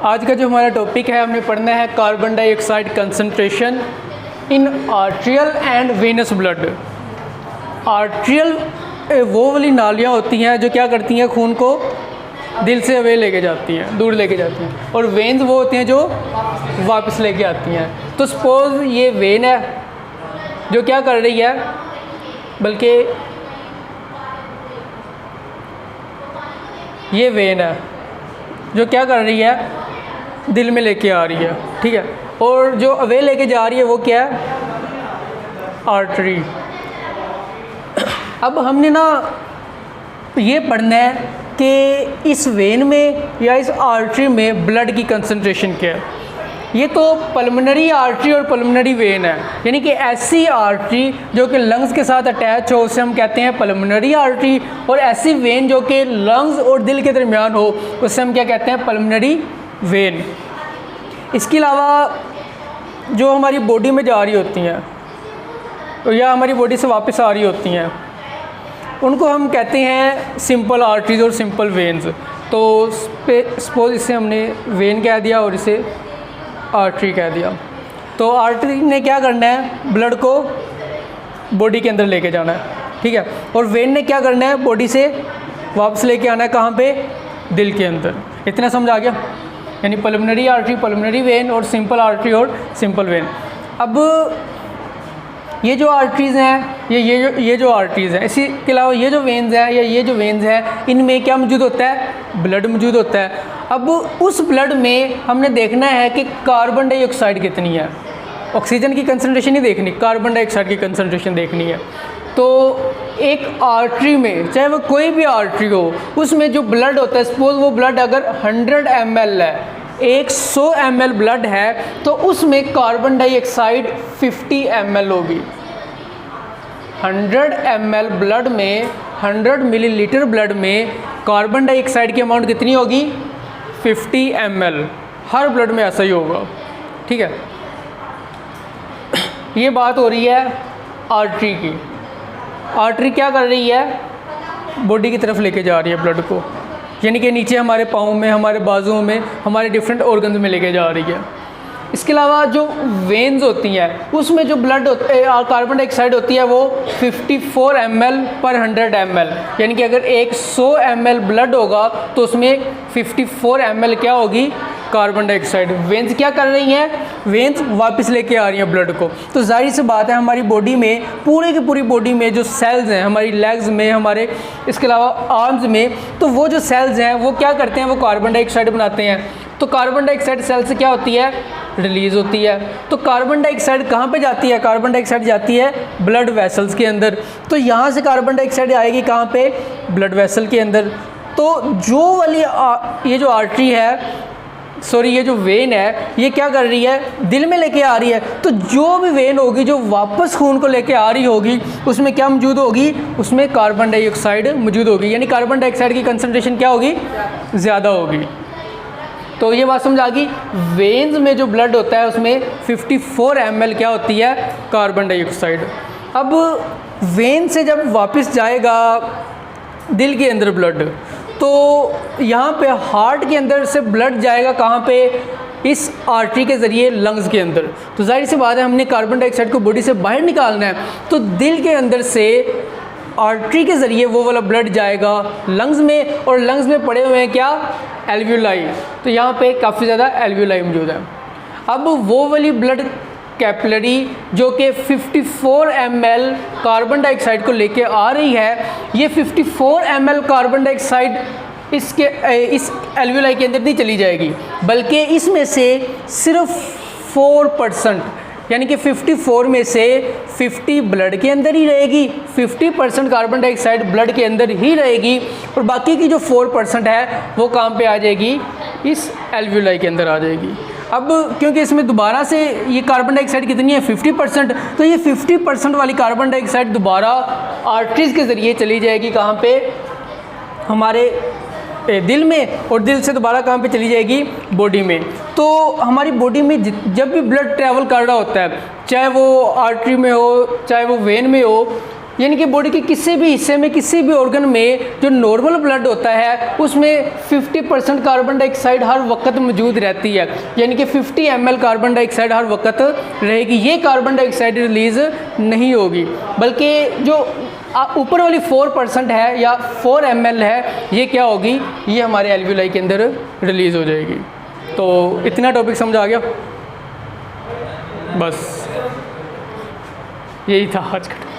आज का जो हमारा टॉपिक है, हमने पढ़ना है carbon dioxide concentration in arterial and venous blood. Arterial वो वाली नालियाँ होती हैं जो क्या करती हैं, खून को दिल से अवे लेके जाती हैं, दूर लेके जाती हैं, और वेन्स वो होती हैं जो वापस लेके आती हैं। तो सपोज़ ये वेन है जो क्या कर रही है, बल्कि ये वेन है जो क्या कर रही है, दिल में लेके आ रही है, ठीक है, और जो अवे लेके जा रही है वो क्या है, आर्टरी। अब हमने ना ये पढ़ना है कि इस वेन में या इस आर्टरी में ब्लड की कंसंट्रेशन क्या है। ये तो पल्मोनरी आर्टरी और पल्मोनरी वेन है, यानी कि ऐसी आर्टरी जो कि लंग्स के साथ अटैच हो उसे हम कहते हैं पल्मोनरी आर्टरी, और ऐसी वेन जो कि लंग्स और दिल के दरमियान हो उसे हम क्या कहते हैं, पल्मोनरी वेन। इसके अलावा जो हमारी बॉडी में जा रही होती हैं या हमारी बॉडी से वापस आ रही होती हैं उनको हम कहते हैं सिंपल आर्टरीज और सिंपल वेन्स। तो सपोज इसे हमने वेन कह दिया और इसे आर्टरी कह दिया। तो आर्टरी ने क्या करना है, ब्लड को बॉडी के अंदर लेके जाना है, ठीक है, और वेन ने क्या करना है, बॉडी से वापस लेके आना है, कहाँ पे, दिल के अंदर। इतना समझ आ गया, यानी पल्मोनरी आर्टरी, पल्मोनरी वेन, और सिंपल आर्टरी और सिंपल वेन। अब ये जो आर्टरीज़ हैं, ये जो आर्टरीज़ हैं, इसी के अलावा ये जो वेन्स हैं या ये जो वेन्स हैं, इनमें क्या मौजूद होता है, ब्लड मौजूद होता है। अब उस ब्लड में हमने देखना है कि कार्बन डाइऑक्साइड कितनी है, ऑक्सीजन की कंसंट्रेशन नहीं देखनी, कार्बन डाइऑक्साइड की कंसंट्रेशन देखनी है। तो एक आर्टरी में, चाहे वो कोई भी आर्टरी हो, उसमें जो ब्लड होता है, सपोज वो ब्लड अगर 100 ml है, 100 ml ब्लड है, तो उसमें कार्बन डाइऑक्साइड 50 ml होगी। 100 ml ब्लड में, 100 मिलीलीटर ब्लड में कार्बन डाइऑक्साइड की अमाउंट कितनी होगी, 50 ml। हर ब्लड में ऐसा ही होगा, ठीक है। ये बात हो रही है आर्टरी की। आर्टरी क्या कर रही है, बॉडी की तरफ लेके जा रही है ब्लड को, यानी कि नीचे हमारे पाँव में, हमारे बाजुओं में, हमारे डिफरेंट ऑर्गन्स में लेके जा रही है। इसके अलावा जो वेन्स होती हैं उसमें जो ब्लड कार्बन डाइऑक्साइड होती है वो 54 ml पर 100 ml, यानी कि अगर 100 ml ब्लड होगा तो उसमें 54 ml क्या होगी, कार्बन डाइऑक्साइड। वेन्स क्या कर रही हैं, वेन्स वापस लेके आ रही हैं ब्लड को। तो जाहिर सी बात है हमारी बॉडी में, पूरे की पूरी बॉडी में जो सेल्स हैं, हमारी लेग्स में, हमारे इसके अलावा आर्म्स में, तो वो जो सेल्स हैं वो क्या करते हैं, वो कार्बन डाइऑक्साइड बनाते हैं। तो कार्बन डाइऑक्साइड सेल से क्या होती है, रिलीज़ होती है। तो कार्बन डाइऑक्साइड कहाँ पे जाती है, कार्बन डाइऑक्साइड जाती है ब्लड वेसल्स के अंदर। तो यहाँ से कार्बन डाइऑक्साइड आएगी कहाँ पे, ब्लड वेसल के अंदर। तो जो वाली ये जो आर्टरी है, सॉरी ये जो वेन है, ये क्या कर रही है, दिल में लेके आ रही है। तो जो भी वेन होगी जो वापस खून को लेके आ रही होगी उसमें क्या मौजूद होगी, उसमें कार्बन डाइऑक्साइड मौजूद होगी, यानी कार्बन डाइऑक्साइड की कंसंट्रेशन क्या होगी, ज़्यादा होगी। तो ये बात समझ आ गई। वेन्स में जो ब्लड होता है उसमें 54 ml क्या होती है, कार्बन डाइऑक्साइड। अब वेन से जब वापस जाएगा दिल के अंदर ब्लड, तो यहाँ पे हार्ट के अंदर से ब्लड जाएगा कहाँ पे, इस आर्टरी के ज़रिए लंग्स के अंदर। तो जाहिर सी बात है हमने कार्बन डाइऑक्साइड को बॉडी से बाहर निकालना है, तो दिल के अंदर से आर्टरी के ज़रिए वो वाला ब्लड जाएगा लंग्स में, और लंग्स में पड़े हुए हैं क्या, एल्वियोलाई। तो यहाँ पे काफ़ी ज़्यादा एल्वियोलाई मौजूद है। अब वो वाली ब्लड कैपिलरी जो कि 54 ml कार्बन डाइऑक्साइड को लेके आ रही है, ये 54 ml कार्बन डाइऑक्साइड इस एल्वियोलाई के अंदर नहीं चली जाएगी, बल्कि इसमें से सिर्फ 4%, यानी कि 54 में से 50 ब्लड के अंदर ही रहेगी, 50% कार्बन डाइऑक्साइड ब्लड के अंदर ही रहेगी, और बाकी की जो 4% है वो कहाँ पे आ जाएगी, इस एल्वियोलाई के अंदर आ जाएगी। अब क्योंकि इसमें दोबारा से ये कार्बन डाइऑक्साइड कितनी है, 50%, तो ये 50% वाली कार्बन डाइऑक्साइड दोबारा आर्टरीज़ के ज़रिए चली जाएगी कहाँ पे, हमारे दिल में, और दिल से दोबारा कहाँ पे चली जाएगी, बॉडी में। तो हमारी बॉडी में जब भी ब्लड ट्रैवल कर रहा होता है, चाहे वो आर्टरी में हो चाहे वो वेन में हो, यानी कि बॉडी के किसी भी हिस्से में, किसी भी ऑर्गन में जो नॉर्मल ब्लड होता है उसमें 50% कार्बन डाइऑक्साइड हर वक्त मौजूद रहती है, यानी कि 50 ml कार्बन डाइऑक्साइड हर वक्त रहेगी। ये कार्बन डाइऑक्साइड रिलीज़ नहीं होगी, बल्कि जो ऊपर वाली 4% है या 4 ml है, ये क्या होगी, ये हमारे एल्वियोलाई के अंदर रिलीज़ हो जाएगी। तो इतना टॉपिक समझ आ गया, बस यही था आज का।